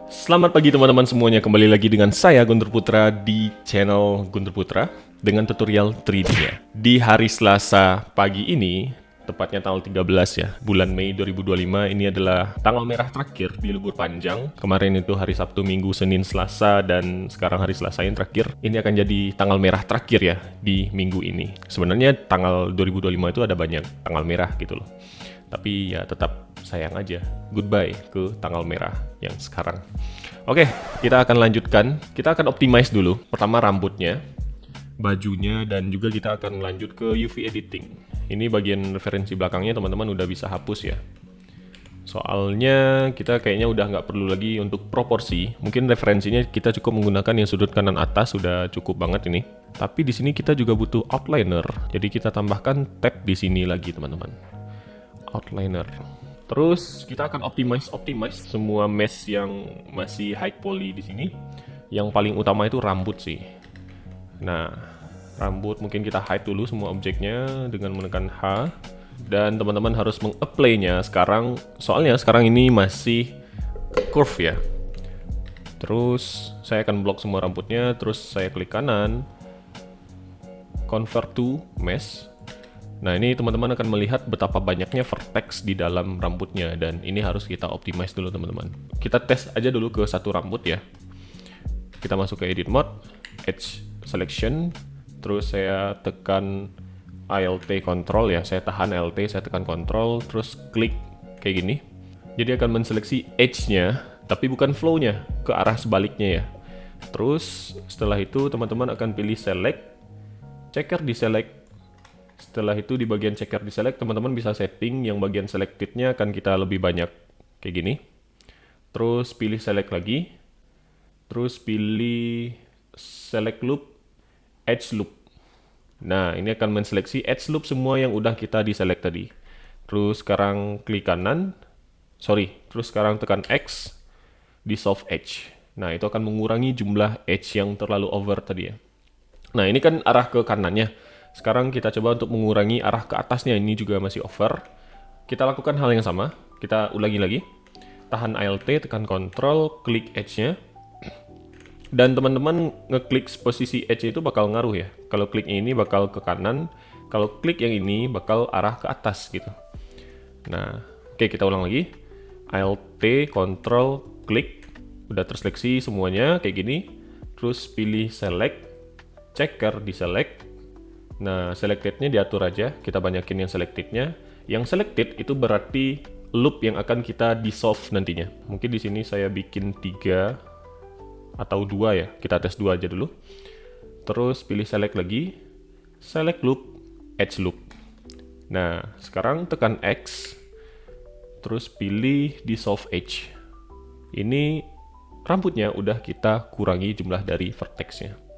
Selamat pagi teman-teman semuanya, kembali lagi dengan saya Guntur Putra di channel Guntur Putra dengan tutorial 3D-nya. Di hari Selasa pagi ini, tepatnya tanggal 13 ya, bulan Mei 2025, ini adalah tanggal merah terakhir di libur panjang. Kemarin itu hari Sabtu, Minggu, Senin, Selasa, dan sekarang hari Selasa yang terakhir. Ini akan jadi tanggal merah terakhir ya di minggu ini. Sebenarnya tanggal 2025 itu ada banyak tanggal merah gitu loh. Tapi ya tetap sayang aja, goodbye ke tanggal merah yang sekarang. Oke, kita akan lanjutkan. Kita akan optimize dulu. Pertama rambutnya, bajunya, dan juga kita akan lanjut ke UV editing. Ini bagian referensi belakangnya teman-teman udah bisa hapus ya. Soalnya kita kayaknya udah nggak perlu lagi untuk proporsi. Mungkin referensinya kita cukup menggunakan yang sudut kanan atas, sudah cukup banget ini. Tapi di sini kita juga butuh outliner. Jadi kita tambahkan tab di sini lagi teman-teman. Outliner. Terus kita akan optimize semua mesh yang masih high poly di sini. Yang paling utama itu rambut sih. Nah, rambut mungkin kita hide dulu semua objeknya dengan menekan H. Dan teman-teman harus meng-apply-nya sekarang, soalnya sekarang ini masih curve ya. Terus saya akan blok semua rambutnya, terus saya klik kanan, convert to mesh. Nah, ini teman-teman akan melihat betapa banyaknya vertex di dalam rambutnya, dan ini harus kita optimize dulu teman-teman. Kita tes aja dulu ke satu rambut ya. Kita masuk ke edit mode, edge selection, terus saya tekan Alt control ya, saya tahan Alt, saya tekan control, terus klik kayak gini. Jadi akan menseleksi edge-nya, tapi bukan flow-nya, ke arah sebaliknya ya. Terus setelah itu teman-teman akan pilih select, checker di select. Setelah itu di bagian checker di select, teman-teman bisa setting yang bagian selected-nya akan kita lebih banyak kayak gini. Terus pilih select lagi. Terus pilih select loop, edge loop. Nah, ini akan menseleksi edge loop semua yang udah kita di select tadi. Terus sekarang klik kanan. Terus sekarang tekan X di soft edge. Nah, itu akan mengurangi jumlah edge yang terlalu over tadi ya. Nah, ini kan arah ke kanannya. Sekarang kita coba untuk mengurangi arah ke atasnya, ini juga masih over. Kita lakukan hal yang sama, kita ulangi lagi. Tahan Alt, tekan Ctrl, klik edge-nya. Dan teman-teman ngeklik posisi edge itu bakal ngaruh ya. Kalau klik ini bakal ke kanan, kalau klik yang ini bakal arah ke atas gitu. Nah, oke, kita ulang lagi. Alt, Ctrl, klik. Udah terseleksi semuanya kayak gini. Terus pilih select, checker di select. Nah, selected-nya diatur aja, kita banyakin yang selected-nya. Yang selected itu berarti loop yang akan kita dissolve nantinya. Mungkin di sini saya bikin 3 atau 2 ya, kita tes 2 aja dulu. Terus pilih select lagi, select loop, edge loop. Nah, sekarang tekan X, terus pilih dissolve edge. Ini rambutnya udah kita kurangi jumlah dari vertex-nya.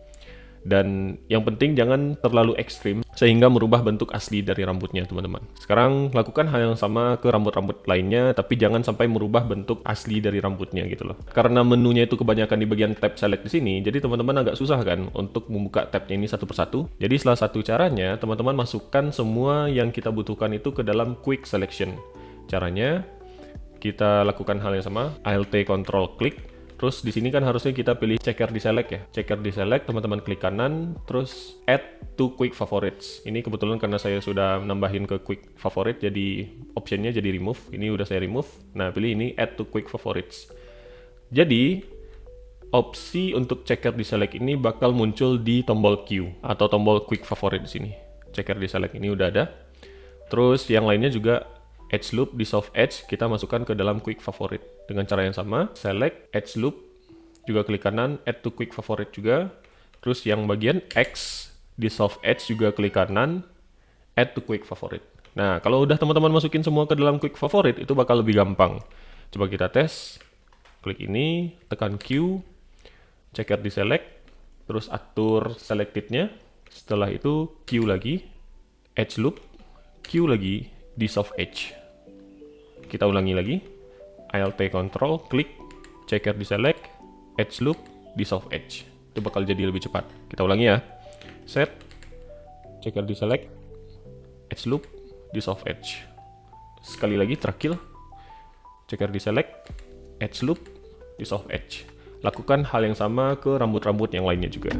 Dan yang penting jangan terlalu ekstrim sehingga merubah bentuk asli dari rambutnya teman-teman. Sekarang lakukan hal yang sama ke rambut-rambut lainnya, tapi jangan sampai merubah bentuk asli dari rambutnya gitu loh. Karena menunya itu kebanyakan di bagian tab select di sini, jadi teman-teman agak susah kan untuk membuka tabnya ini satu persatu. Jadi salah satu caranya teman-teman masukkan semua yang kita butuhkan itu ke dalam quick selection. Caranya kita lakukan hal yang sama, Alt Control klik. Terus di sini kan harusnya kita pilih checker di select ya. Checker di select, teman-teman klik kanan, terus add to quick favorites. Ini kebetulan karena saya sudah nambahin ke quick favorite, jadi optionnya jadi remove. Ini udah saya remove. Nah, pilih ini add to quick favorites. Jadi opsi untuk checker di select ini bakal muncul di tombol Q atau tombol quick favorite di sini. Checker di select ini udah ada. Terus yang lainnya juga edge loop di soft edge kita masukkan ke dalam quick favorite dengan cara yang sama, select edge loop, juga klik kanan, add to quick favorite juga. Terus yang bagian X di soft edge juga klik kanan, add to quick favorite. Nah, kalau udah teman-teman masukin semua ke dalam quick favorite itu bakal lebih gampang. Coba kita tes. Klik ini, tekan Q, checker di select, terus atur selected-nya. Setelah itu Q lagi, edge loop, Q lagi di soft edge. Kita ulangi lagi, Alt Control, klik, checker di select, edge loop, di soft edge. Itu bakal jadi lebih cepat. Kita ulangi ya. Set, checker di select, edge loop, di soft edge. Sekali lagi terakhir, checker di select, edge loop, di soft edge. Lakukan hal yang sama ke rambut-rambut yang lainnya juga.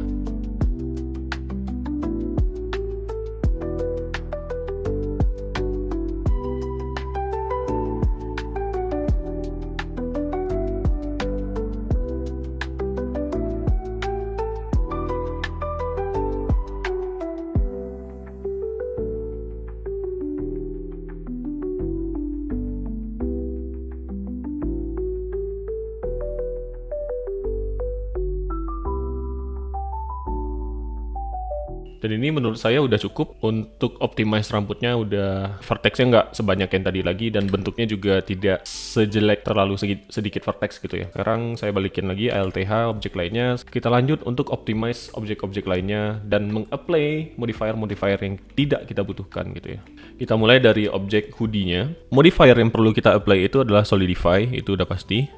Dan ini menurut saya udah cukup untuk optimize rambutnya, udah vertexnya nggak sebanyak yang tadi lagi, dan bentuknya juga tidak sejelek terlalu sedikit vertex gitu ya. Sekarang saya balikin lagi ALTH objek lainnya, kita lanjut untuk optimize objek-objek lainnya dan mengapply modifier-modifier yang tidak kita butuhkan gitu ya. Kita mulai dari objek hoodie-nya. Modifier yang perlu kita apply itu adalah solidify, itu udah pasti.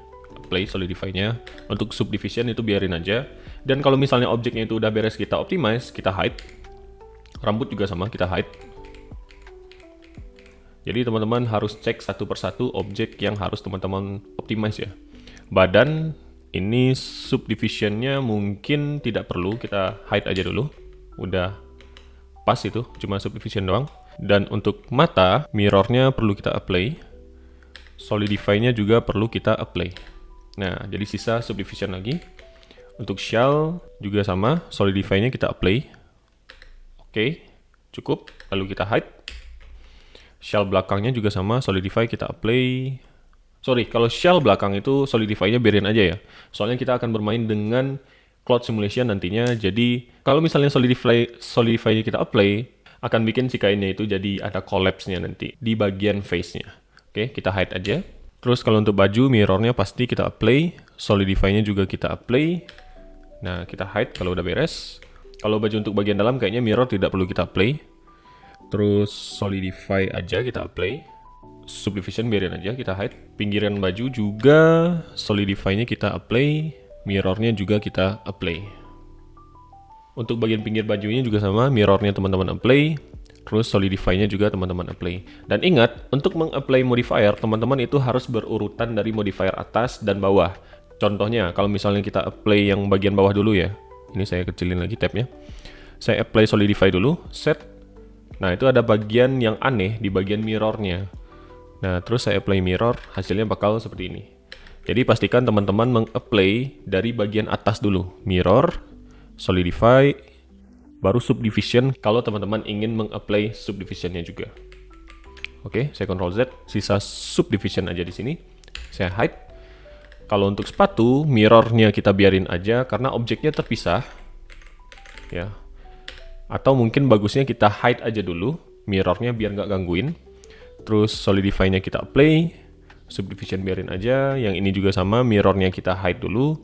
Apply solidify-nya. Untuk subdivision itu biarin aja. Dan kalau misalnya objeknya itu udah beres kita optimize, kita hide. Rambut juga sama, kita hide. Jadi teman-teman harus cek satu persatu objek yang harus teman-teman optimize ya. Badan, ini subdivisionnya mungkin tidak perlu, kita hide aja dulu. Udah pas itu, cuma subdivision doang. Dan untuk mata, mirrornya perlu kita apply. Solidify-nya juga perlu kita apply. Nah, jadi sisa subdivision lagi. Untuk shell juga sama, solidify-nya kita apply. Oke, cukup. Lalu kita hide. Shell belakangnya juga sama, solidify kita apply. Sorry, kalau shell belakang itu solidify-nya biarin aja ya. Soalnya kita akan bermain dengan cloud simulation nantinya. Jadi, kalau misalnya solidify-nya kita apply, akan bikin si kainnya itu jadi ada collapse-nya nanti di bagian face-nya. Oke, kita hide aja. Terus kalau untuk baju, mirrornya pasti kita apply. Solidify-nya juga kita apply. Nah, kita hide kalau udah beres. Kalau baju untuk bagian dalam kayaknya mirror tidak perlu kita apply. Terus solidify aja kita apply. Subdivision biarin aja kita hide. Pinggiran baju juga solidify-nya kita apply. Mirrornya juga kita apply. Untuk bagian pinggir bajunya juga sama, mirrornya teman-teman apply. Terus solidify-nya juga teman-teman apply. Dan ingat, untuk meng-apply modifier, teman-teman itu harus berurutan dari modifier atas dan bawah. Contohnya, kalau misalnya kita apply yang bagian bawah dulu ya. Ini saya kecilin lagi tabnya. Saya apply solidify dulu, set. Nah, itu ada bagian yang aneh di bagian mirrornya. Nah, terus saya apply mirror, hasilnya bakal seperti ini. Jadi pastikan teman-teman meng-apply dari bagian atas dulu. Mirror, solidify, baru subdivision kalau teman-teman ingin meng-apply subdivisionnya juga. Oke, saya Ctrl Z, sisa subdivision aja di sini. Saya hide. Kalau untuk sepatu, mirrornya kita biarin aja karena objeknya terpisah. Ya. Atau mungkin bagusnya kita hide aja dulu, mirrornya biar nggak gangguin. Terus solidify-nya kita apply, subdivision biarin aja. Yang ini juga sama, mirrornya kita hide dulu,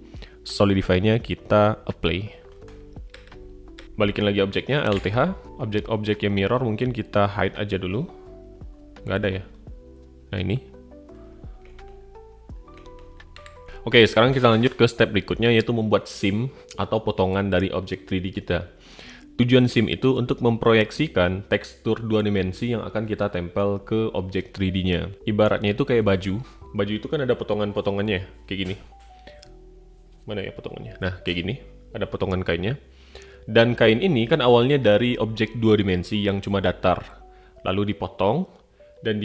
solidify-nya kita apply. Balikin lagi objeknya, LTH. Objek-objek yang mirror mungkin kita hide aja dulu. Nggak ada ya. Nah ini. Oke, sekarang kita lanjut ke step berikutnya, yaitu membuat sim atau potongan dari objek 3D kita. Tujuan sim itu untuk memproyeksikan tekstur 2 dimensi yang akan kita tempel ke objek 3D-nya. Ibaratnya itu kayak baju. Baju itu kan ada potongan-potongannya, kayak gini. Mana ya potongannya? Nah, kayak gini. Ada potongan kainnya. Dan kain ini kan awalnya dari objek 2 dimensi yang cuma datar. Lalu dipotong dan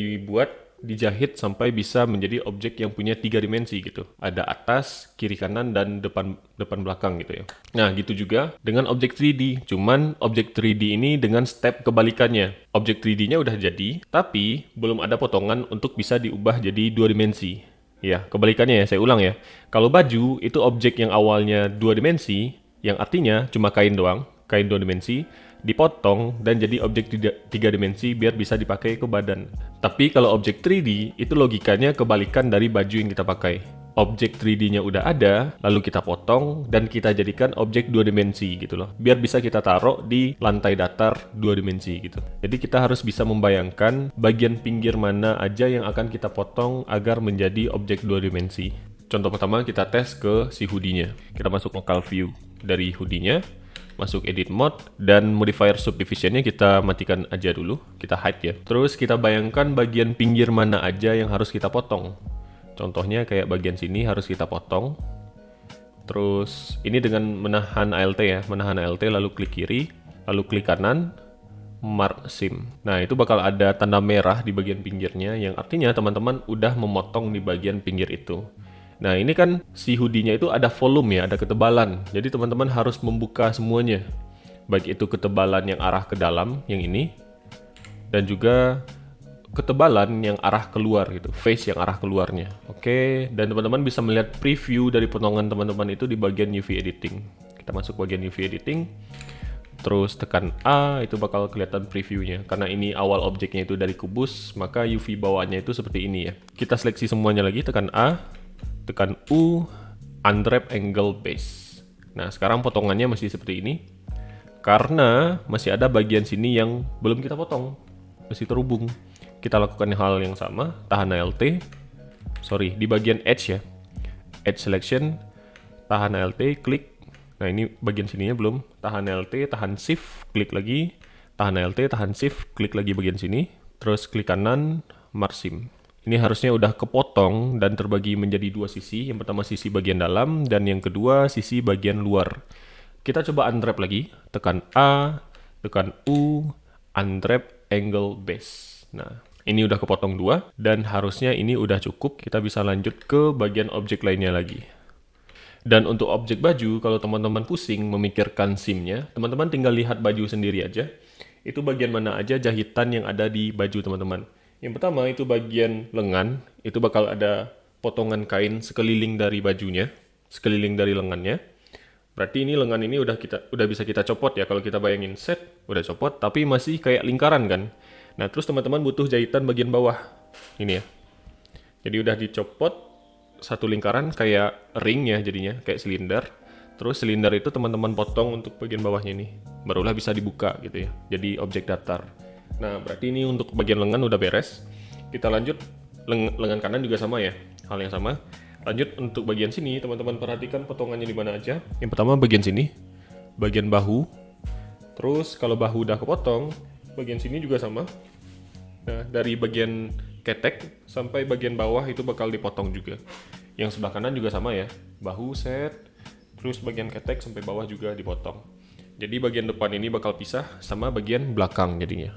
dijahit sampai bisa menjadi objek yang punya 3 dimensi gitu. Ada atas, kiri kanan, dan depan belakang gitu ya. Nah, gitu juga dengan objek 3D. Cuman objek 3D ini dengan step kebalikannya. Objek 3D-nya udah jadi, tapi belum ada potongan untuk bisa diubah jadi 2 dimensi. Ya, kebalikannya ya, saya ulang ya. Kalau baju itu objek yang awalnya 2 dimensi, yang artinya cuma kain doang, kain 2 dimensi, dipotong dan jadi objek 3 dimensi biar bisa dipakai ke badan. Tapi kalau objek 3D itu logikanya kebalikan dari baju yang kita pakai. Objek 3D-nya udah ada, lalu kita potong dan kita jadikan objek 2 dimensi gitu loh. Biar bisa kita taruh di lantai datar 2 dimensi gitu. Jadi kita harus bisa membayangkan bagian pinggir mana aja yang akan kita potong agar menjadi objek 2 dimensi. Contoh pertama kita tes ke si hoodie-nya. Kita masuk local view dari hoodie-nya. Masuk edit mode dan modifier subdivisionnya kita matikan aja dulu, kita hide ya. Terus kita bayangkan bagian pinggir mana aja yang harus kita potong. Contohnya kayak bagian sini harus kita potong. Terus ini dengan menahan Alt ya, menahan Alt lalu klik kiri, lalu klik kanan, mark seam. Nah, itu bakal ada tanda merah di bagian pinggirnya yang artinya teman-teman udah memotong di bagian pinggir itu. Nah, ini kan si hoodie-nya itu ada volume ya, ada ketebalan. Jadi teman-teman harus membuka semuanya. Baik itu ketebalan yang arah ke dalam yang ini dan juga ketebalan yang arah keluar gitu, face yang arah keluarnya. Oke, dan teman-teman bisa melihat preview dari potongan teman-teman itu di bagian UV editing. Kita masuk bagian UV editing, terus tekan A, itu bakal kelihatan previewnya. Karena ini awal objeknya itu dari kubus, maka UV bawaannya itu seperti ini ya. Kita seleksi semuanya lagi, tekan A, tekan U, unwrap angle base. Nah, sekarang potongannya masih seperti ini, karena masih ada bagian sini yang belum kita potong, masih terhubung. Kita lakukan hal yang sama, tahan Alt, di bagian edge ya, edge selection, tahan Alt, klik. Nah, ini bagian sininya belum, tahan Alt, tahan shift, klik lagi, tahan Alt, tahan shift, klik lagi bagian sini, terus klik kanan, mark seam. Ini harusnya udah kepotong dan terbagi menjadi dua sisi, yang pertama sisi bagian dalam, dan yang kedua sisi bagian luar. Kita coba unwrap lagi, tekan A, tekan U, unwrap angle base. Nah, ini udah kepotong dua, dan harusnya ini udah cukup. Kita bisa lanjut ke bagian objek lainnya lagi. Dan untuk objek baju, kalau teman-teman pusing memikirkan seamnya, teman-teman tinggal lihat baju sendiri aja. Itu bagian mana aja jahitan yang ada di baju teman-teman. Yang pertama itu bagian lengan, itu bakal ada potongan kain sekeliling dari bajunya, sekeliling dari lengannya. Berarti ini lengan ini udah bisa kita copot ya. Kalau kita bayangin set, udah copot, tapi masih kayak lingkaran kan. Nah, terus teman-teman butuh jahitan bagian bawah. Ini ya. Jadi udah dicopot satu lingkaran kayak ring ya jadinya, kayak silinder. Terus silinder itu teman-teman potong untuk bagian bawahnya ini. Barulah bisa dibuka gitu ya. Jadi objek datar. Nah, berarti ini untuk bagian lengan udah beres. Kita lanjut, lengan kanan juga sama ya. Hal yang sama. Lanjut untuk bagian sini, teman-teman perhatikan potongannya di mana aja. Yang pertama bagian sini, bagian bahu. Terus kalau bahu udah kepotong, bagian sini juga sama. Nah, dari bagian ketek sampai bagian bawah itu bakal dipotong juga. Yang sebelah kanan juga sama ya. Bahu set, terus bagian ketek sampai bawah juga dipotong. Jadi bagian depan ini bakal pisah sama bagian belakang jadinya.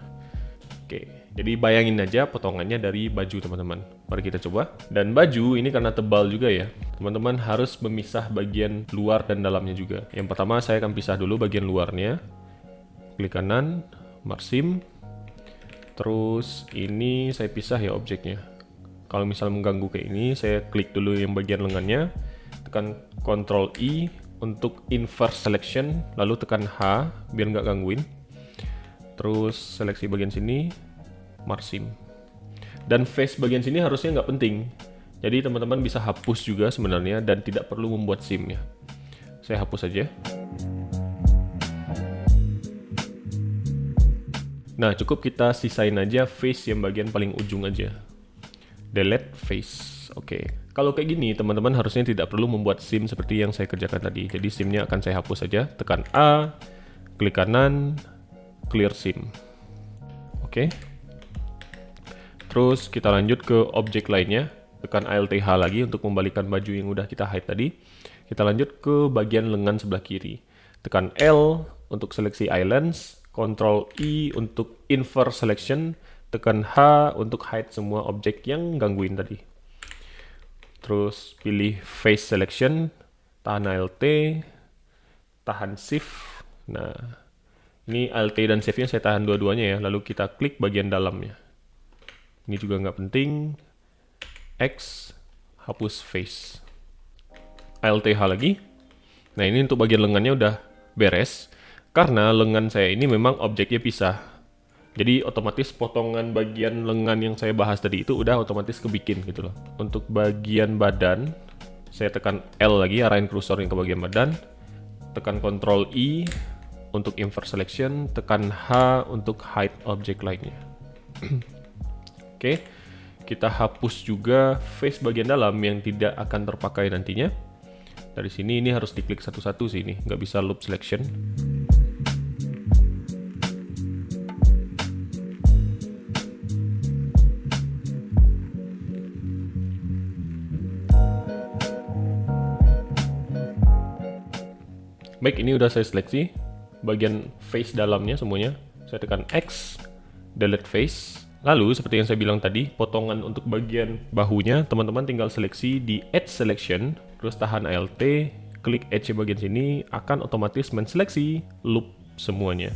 Oke, jadi bayangin aja potongannya dari baju teman-teman. Mari kita coba. Dan baju ini karena tebal juga ya, teman-teman harus memisah bagian luar dan dalamnya juga. Yang pertama saya akan pisah dulu bagian luarnya. Klik kanan, mark seam. Terus ini saya pisah ya objeknya. Kalau misal mengganggu kayak ini, saya klik dulu yang bagian lengannya, tekan Ctrl I untuk inverse selection, lalu tekan H biar nggak gangguin. Terus seleksi bagian sini, mark seam. Dan face bagian sini harusnya nggak penting. Jadi teman-teman bisa hapus juga sebenarnya dan tidak perlu membuat seam ya. Saya hapus aja. Nah, cukup kita sisain aja face yang bagian paling ujung aja. Delete face. Oke. Kalau kayak gini, teman-teman harusnya tidak perlu membuat seam seperti yang saya kerjakan tadi. Jadi seamnya akan saya hapus saja. Tekan A, klik kanan, clear seam. Oke. Terus kita lanjut ke objek lainnya. Tekan Alt H lagi untuk membalikan baju yang udah kita hide tadi. Kita lanjut ke bagian lengan sebelah kiri. Tekan L untuk seleksi islands. Ctrl I untuk inverse selection, tekan H untuk hide semua objek yang gangguin tadi. Terus pilih face selection, tahan Alt, tahan shift. Nah, ini Alt dan shift-nya saya tahan dua-duanya ya, lalu kita klik bagian dalamnya. Ini juga nggak penting. X, hapus face. Alt H lagi. Nah, ini untuk bagian lengannya udah beres. Karena lengan saya ini memang objeknya pisah. Jadi otomatis potongan bagian lengan yang saya bahas tadi itu udah otomatis kebikin gitu loh. Untuk bagian badan, saya tekan L lagi, arahin kursornya ke bagian badan. Tekan Ctrl I untuk inverse selection, tekan H untuk hide objek lainnya. Oke, kita hapus juga face bagian dalam yang tidak akan terpakai nantinya. Dari sini ini harus diklik satu-satu sih, ini nggak bisa loop selection. Baik, ini udah saya seleksi bagian face dalamnya semuanya. Saya tekan X, delete face. Lalu seperti yang saya bilang tadi, potongan untuk bagian bahunya teman-teman tinggal seleksi di Edge Selection, terus tahan Alt, klik edge bagian sini, akan otomatis menseleksi loop semuanya.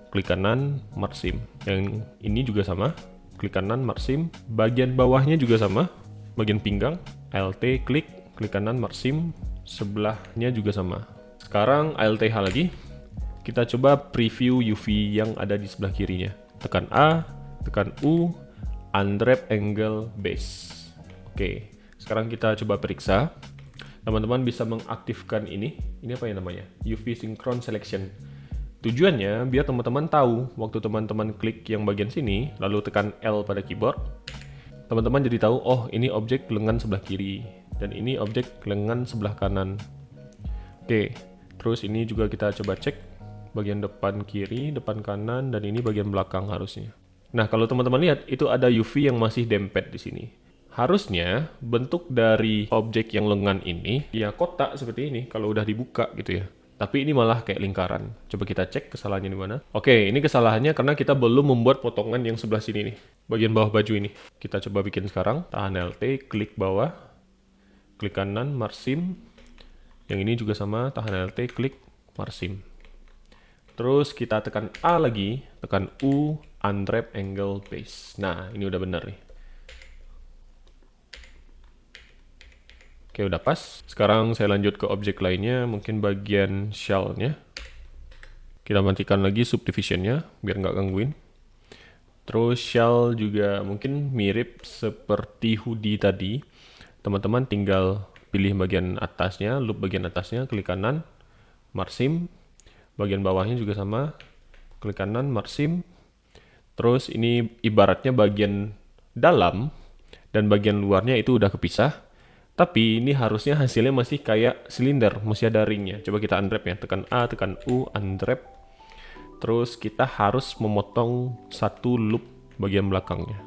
Klik kanan, marsim. Yang ini juga sama, klik kanan, marsim. Bagian bawahnya juga sama, bagian pinggang, Alt, klik kanan, marsim. Sebelahnya juga sama. Sekarang ALTH lagi, kita coba preview UV yang ada di sebelah kirinya. Tekan A, tekan U, unwrap angle base. Oke, sekarang kita coba periksa. Teman-teman bisa mengaktifkan ini apa yang namanya? UV Synchron Selection. Tujuannya biar teman-teman tahu waktu teman-teman klik yang bagian sini, lalu tekan L pada keyboard, teman-teman jadi tahu, oh ini objek lengan sebelah kiri, dan ini objek lengan sebelah kanan. Oke, terus ini juga kita coba cek bagian depan kiri, depan kanan, dan ini bagian belakang harusnya. Nah, kalau teman-teman lihat, itu ada UV yang masih dempet di sini. Harusnya bentuk dari objek yang lengan ini ya kotak seperti ini kalau udah dibuka gitu ya. Tapi ini malah kayak lingkaran. Coba kita cek kesalahannya di mana. Oke, ini kesalahannya karena kita belum membuat potongan yang sebelah sini nih. Bagian bawah baju ini. Kita coba bikin sekarang. Tahan Alt, klik bawah. Klik kanan, marsim. Yang ini juga sama, tahan Alt, klik marsim. Terus kita tekan A lagi, tekan U, unwrap angle base. Nah, ini udah benar nih. Oke, udah pas. Sekarang saya lanjut ke objek lainnya, mungkin bagian shell-nya. Kita matikan lagi subdivision-nya, biar nggak gangguin. Terus shell juga mungkin mirip seperti hoodie tadi. Teman-teman tinggal pilih bagian atasnya, loop bagian atasnya, klik kanan, marsim. Bagian bawahnya juga sama, klik kanan, marsim. Terus ini ibaratnya bagian dalam dan bagian luarnya itu udah kepisah. Tapi ini harusnya hasilnya masih kayak silinder, masih ada ringnya. Coba kita unwrap ya, tekan A, tekan U, unwrap. Terus kita harus memotong satu loop bagian belakangnya.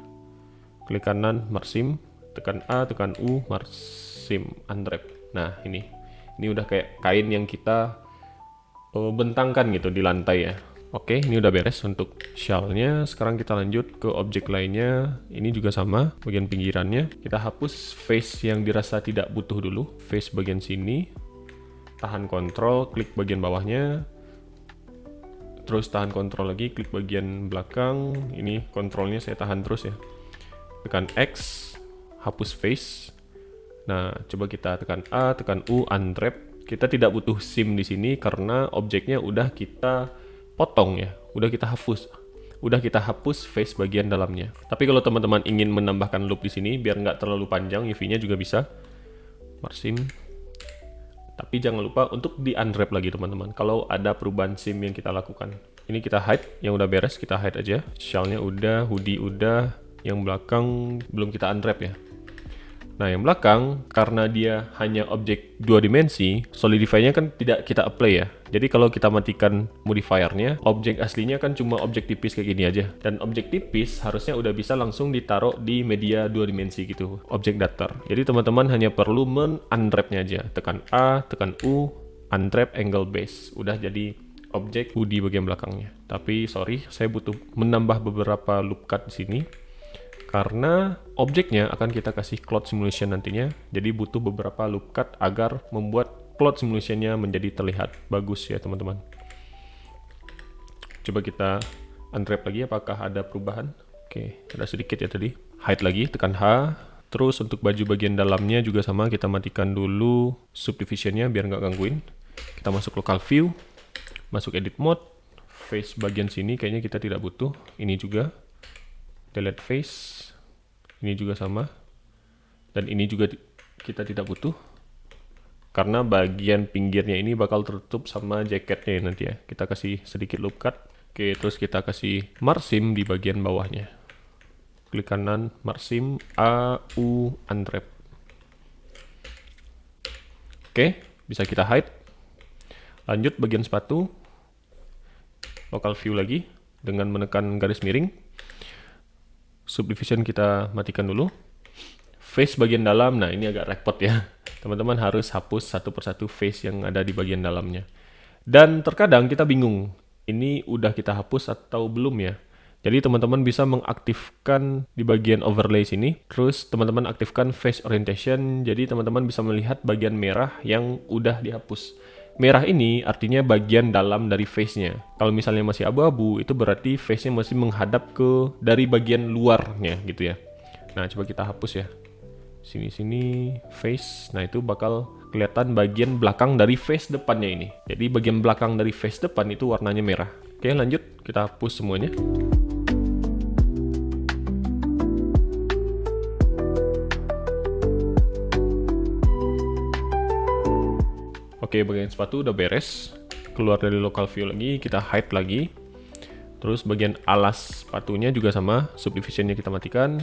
Klik kanan, marsim, tekan A, tekan U, marsim, unwrap. Nah, ini udah kayak kain yang kita bentangkan gitu di lantai ya. Oke, ini udah beres untuk shell-nya. Sekarang kita lanjut ke objek lainnya. Ini juga sama, bagian pinggirannya. Kita hapus face yang dirasa tidak butuh dulu. Face bagian sini. Tahan kontrol, klik bagian bawahnya. Terus tahan kontrol lagi, klik bagian belakang. Ini kontrolnya saya tahan terus ya. Tekan X, hapus face. Nah, coba kita tekan A, tekan U, unwrap. Kita tidak butuh sim di sini karena objeknya udah kita potong ya, udah kita hapus face bagian dalamnya. Tapi kalau teman-teman ingin menambahkan loop di sini biar nggak terlalu panjang, UV-nya juga bisa. Marsim. Tapi jangan lupa untuk di unwrap lagi teman-teman. Kalau ada perubahan sim yang kita lakukan. Ini kita hide, yang udah beres kita hide aja. Shell-nya udah, hoodie udah, yang belakang belum kita unwrap ya. Nah, yang belakang, karena dia hanya objek 2 dimensi, solidify-nya kan tidak kita apply ya. Jadi kalau kita matikan modifier-nya, objek aslinya kan cuma objek tipis kayak gini aja. Dan objek tipis harusnya udah bisa langsung ditaruh di media 2 dimensi gitu, objek datar. Jadi teman-teman hanya perlu men-unwrap-nya aja. Tekan A, tekan U, unwrap angle base. Udah jadi objek hoodie bagian belakangnya. Tapi sorry, saya butuh menambah beberapa loop cut di sini. Karena objeknya akan kita kasih cloud simulation nantinya, jadi butuh beberapa loop cut agar membuat cloud simulation-nya menjadi terlihat bagus ya teman-teman. Coba kita unwrap lagi apakah ada perubahan. Oke, ada sedikit ya tadi. Hide lagi, tekan H. Terus untuk baju bagian dalamnya juga sama, kita matikan dulu subdivision-nya biar nggak gangguin. Kita masuk local view, masuk edit mode, face bagian sini kayaknya kita tidak butuh. Ini juga. Delete face, ini juga sama, dan ini juga kita tidak butuh karena bagian pinggirnya ini bakal tertutup sama jaketnya nanti ya. Kita kasih sedikit loop cut. Oke, terus kita kasih marsim di bagian bawahnya. Klik kanan, marsim, A, U, unwrap. Oke, bisa kita hide. Lanjut bagian sepatu, local view lagi dengan menekan garis miring. Subdivision kita matikan dulu. Face bagian dalam, nah ini agak repot ya. Teman-teman harus hapus satu persatu face yang ada di bagian dalamnya. Dan terkadang kita bingung, ini udah kita hapus atau belum ya. Jadi teman-teman bisa mengaktifkan di bagian overlay sini, terus teman-teman aktifkan face orientation, jadi teman-teman bisa melihat bagian merah yang udah dihapus. Merah ini artinya bagian dalam dari face-nya. Kalau misalnya masih abu-abu, itu berarti face-nya masih menghadap ke dari bagian luarnya gitu ya. Nah, coba kita hapus ya. Sini-sini face, nah itu bakal kelihatan bagian belakang dari face depannya ini. Jadi bagian belakang dari face depan itu warnanya merah. Oke, lanjut, kita hapus semuanya. Oke, bagian sepatu udah beres. Keluar dari local view lagi, kita hide lagi. Terus bagian alas sepatunya juga sama, subdivisionnya kita matikan.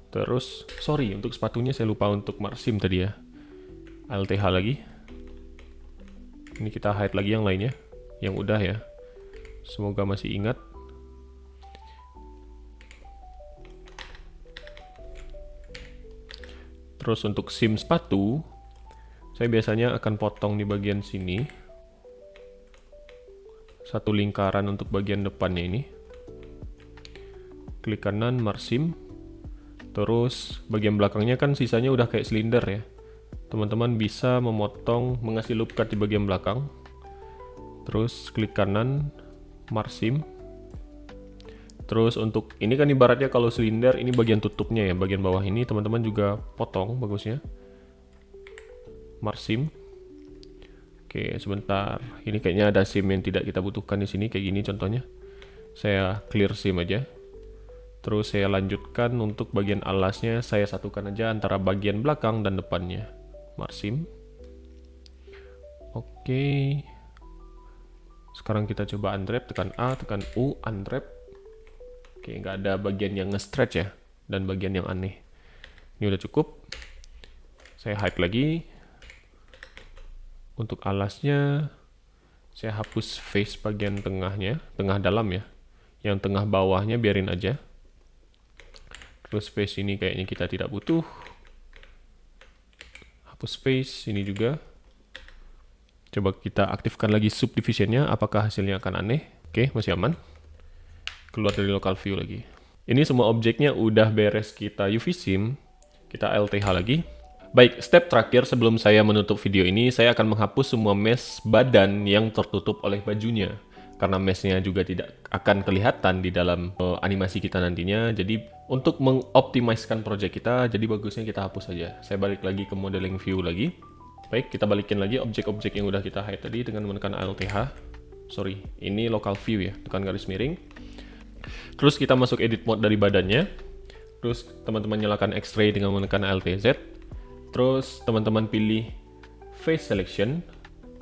Terus, sorry, untuk sepatunya saya lupa untuk marsim tadi ya. LTH lagi. Ini kita hide lagi yang lainnya, yang udah ya. Semoga masih ingat. Terus untuk sim sepatu, saya biasanya akan potong di bagian sini. Satu lingkaran untuk bagian depannya ini. Klik kanan, marsim. Terus bagian belakangnya kan sisanya udah kayak silinder ya. Teman-teman bisa memotong, mengasih loop cut di bagian belakang. Terus klik kanan, marsim. Terus untuk ini kan ibaratnya kalau silinder, ini bagian tutupnya ya, bagian bawah ini teman-teman juga potong bagusnya. Marsim. Oke, sebentar. Ini kayaknya ada sim yang tidak kita butuhkan di sini, kayak gini contohnya. Saya clear sim aja. Terus saya lanjutkan untuk bagian alasnya, saya satukan aja antara bagian belakang dan depannya. Marsim. Oke. Sekarang kita coba unwrap, tekan A, tekan U, unwrap. Oke, nggak ada bagian yang nge-stretch ya, dan bagian yang aneh. Ini udah cukup. Saya hide lagi. Untuk alasnya, saya hapus face bagian tengahnya, tengah dalam ya. Yang tengah bawahnya biarin aja. Terus face ini kayaknya kita tidak butuh. Hapus face ini juga. Coba kita aktifkan lagi subdivisionnya, apakah hasilnya akan aneh. Oke, masih aman. Keluar dari local view lagi. Ini semua objeknya udah beres kita UV sim. Kita LTH lagi. Baik, step terakhir sebelum saya menutup video ini, saya akan menghapus semua mesh badan yang tertutup oleh bajunya. Karena meshnya juga tidak akan kelihatan di dalam animasi kita nantinya. Jadi untuk mengoptimiskan project kita, jadi bagusnya kita hapus saja. Saya balik lagi ke modeling view lagi. Baik, kita balikin lagi objek-objek yang udah kita hide tadi dengan menekan LTH. Sorry, ini local view ya, tekan garis miring. Terus kita masuk edit mode dari badannya. Terus teman-teman nyalakan X-ray dengan menekan LTZ. Terus teman-teman pilih face selection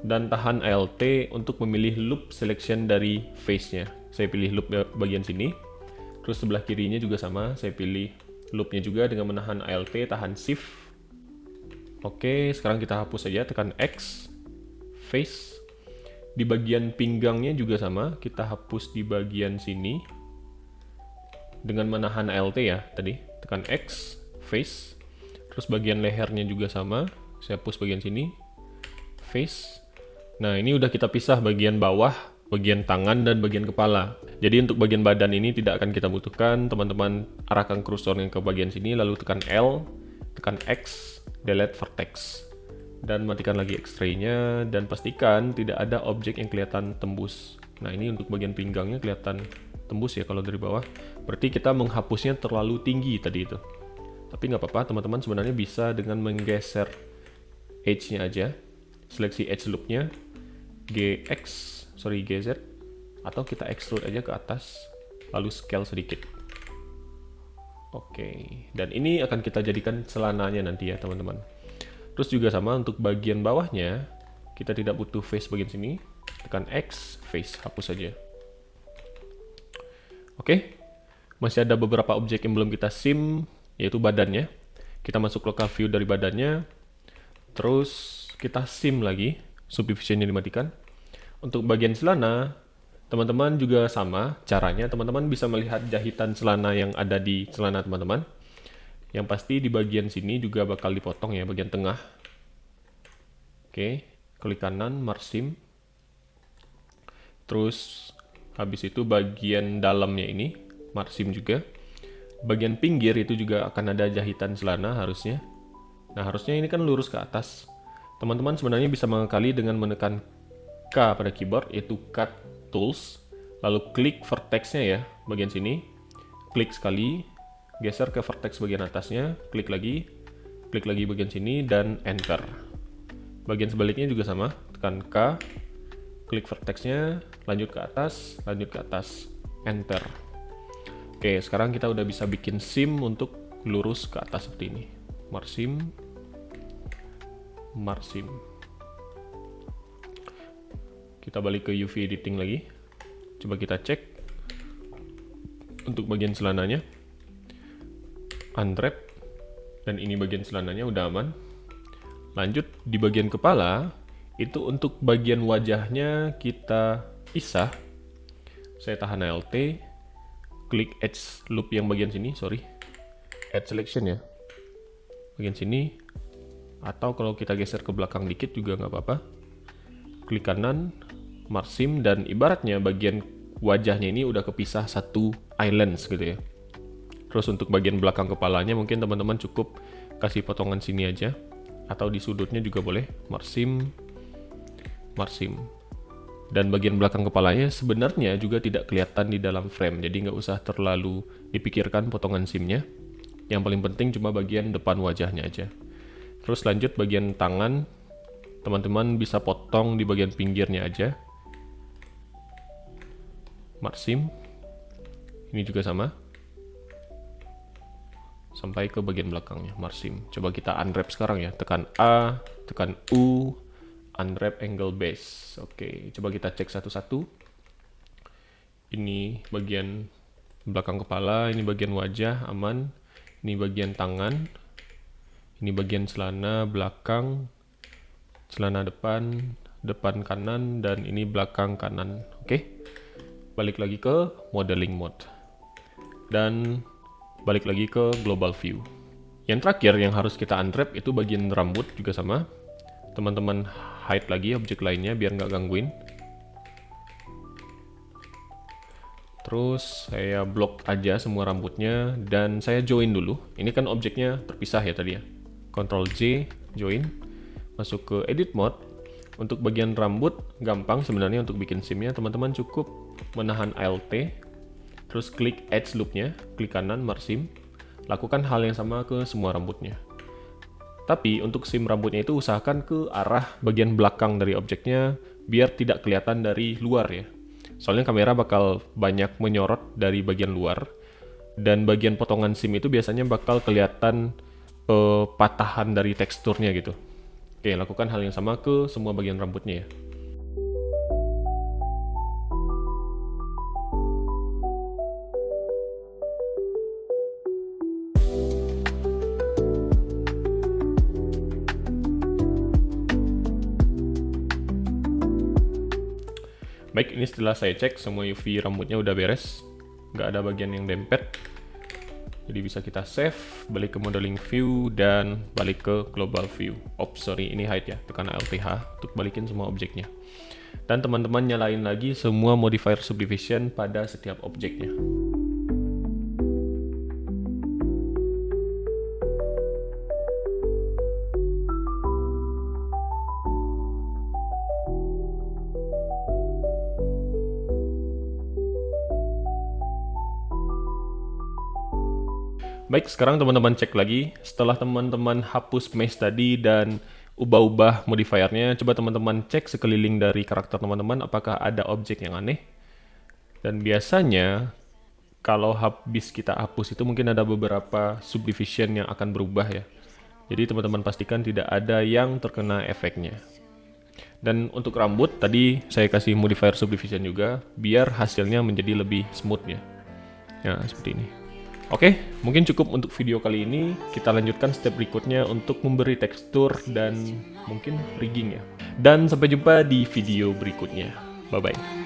dan tahan Alt untuk memilih loop selection dari face-nya. Saya pilih loop bagian sini. Terus sebelah kirinya juga sama, saya pilih loopnya juga dengan menahan Alt, tahan Shift. Oke, sekarang kita hapus saja, tekan X, face. Di bagian pinggangnya juga sama, kita hapus di bagian sini. Dengan menahan Alt ya, tadi. Tekan X, face. Terus bagian lehernya juga sama, saya hapus bagian sini, face. Nah, ini udah kita pisah bagian bawah, bagian tangan, dan bagian kepala. Jadi untuk bagian badan ini tidak akan kita butuhkan. Teman-teman arahkan kursornya ke bagian sini, lalu tekan L, tekan X, delete vertex. Dan matikan lagi X-ray-nya, dan pastikan tidak ada objek yang kelihatan tembus. Nah, ini untuk bagian pinggangnya kelihatan tembus ya kalau dari bawah. Berarti kita menghapusnya terlalu tinggi tadi itu. Tapi nggak apa-apa, teman-teman sebenarnya bisa dengan menggeser edge-nya aja. Seleksi edge loop-nya, GZ, atau kita extrude aja ke atas, lalu scale sedikit. Oke, dan ini akan kita jadikan celananya nanti ya teman-teman. Terus juga sama untuk bagian bawahnya, kita tidak butuh face bagian sini, tekan X, face, hapus saja. Oke, masih ada beberapa objek yang belum kita sim, yaitu badannya. Kita masuk local view dari badannya, terus kita sim lagi, subdivisionnya dimatikan. Untuk bagian celana, teman-teman juga sama caranya. Teman-teman bisa melihat jahitan celana yang ada di celana teman-teman. Yang pasti di bagian sini juga bakal dipotong ya, bagian tengah. Oke, klik kanan, marsim. Terus habis itu bagian dalamnya ini marsim juga. Bagian pinggir itu juga akan ada jahitan celana harusnya. Nah, harusnya ini kan lurus ke atas. Teman-teman sebenarnya bisa mengakali dengan menekan K pada keyboard, yaitu Cut Tools. Lalu klik vertexnya ya, bagian sini. Klik sekali, geser ke vertex bagian atasnya, klik lagi bagian sini, dan Enter. Bagian sebaliknya juga sama, tekan K, klik vertexnya, lanjut ke atas, Enter. Oke, sekarang kita udah bisa bikin sim untuk lurus ke atas seperti ini. Marsim. Kita balik ke UV editing lagi. Coba kita cek untuk bagian celananya. Unwrap. Dan ini bagian celananya udah aman. Lanjut di bagian kepala, itu untuk bagian wajahnya kita pisah. Saya tahan Alt, klik edge loop yang bagian sini, edge selection ya, bagian sini, atau kalau kita geser ke belakang dikit juga nggak apa-apa. Klik kanan, marsim, dan ibaratnya bagian wajahnya ini udah kepisah satu islands gitu ya. Terus untuk bagian belakang kepalanya mungkin teman-teman cukup kasih potongan sini aja, atau di sudutnya juga boleh, marsim. Dan bagian belakang kepalanya sebenarnya juga tidak kelihatan di dalam frame, jadi nggak usah terlalu dipikirkan potongan simnya. Yang paling penting cuma bagian depan wajahnya aja. Terus lanjut bagian tangan, teman-teman bisa potong di bagian pinggirnya aja. Marsim, ini juga sama. Sampai ke bagian belakangnya, marsim. Coba kita unwrap sekarang ya, tekan A, tekan U, unwrap angle base. Oke, coba kita cek satu-satu. Ini bagian belakang kepala, ini bagian wajah, aman. Ini bagian tangan. Ini bagian celana belakang, celana depan kanan, dan ini belakang kanan. Oke. Balik lagi ke modeling mode. Dan balik lagi ke global view. Yang terakhir yang harus kita unwrap itu bagian rambut juga sama. Teman-teman hide lagi objek lainnya biar nggak gangguin. Terus saya blok aja semua rambutnya dan saya join dulu. Ini kan objeknya terpisah ya tadi ya. Ctrl J, join. Masuk ke edit mode. Untuk bagian rambut gampang sebenarnya untuk bikin simnya. Teman-teman cukup menahan Alt, terus klik edge loopnya, klik kanan marsim. Lakukan hal yang sama ke semua rambutnya. Tapi untuk sim rambutnya itu usahakan ke arah bagian belakang dari objeknya biar tidak kelihatan dari luar ya. Soalnya kamera bakal banyak menyorot dari bagian luar dan bagian potongan sim itu biasanya bakal kelihatan patahan dari teksturnya gitu. Oke, lakukan hal yang sama ke semua bagian rambutnya ya. Baik, ini setelah saya cek semua UV rambutnya udah beres, nggak ada bagian yang dempet. Jadi bisa kita save, balik ke modeling view, dan balik ke global view. Ini hide ya, tekan Alt H untuk balikin semua objeknya. Dan teman-teman nyalain lagi semua modifier subdivision pada setiap objeknya. Baik, sekarang teman-teman cek lagi. Setelah teman-teman hapus mesh tadi dan ubah-ubah modifiernya, coba teman-teman cek sekeliling dari karakter teman-teman apakah ada objek yang aneh. Dan biasanya, kalau habis kita hapus itu mungkin ada beberapa subdivision yang akan berubah ya. Jadi teman-teman pastikan tidak ada yang terkena efeknya. Dan untuk rambut, tadi saya kasih modifier subdivision juga, biar hasilnya menjadi lebih smooth ya. Ya, seperti ini. Oke, mungkin cukup untuk video kali ini. Kita lanjutkan step berikutnya untuk memberi tekstur dan mungkin rigging ya. Dan sampai jumpa di video berikutnya. Bye-bye.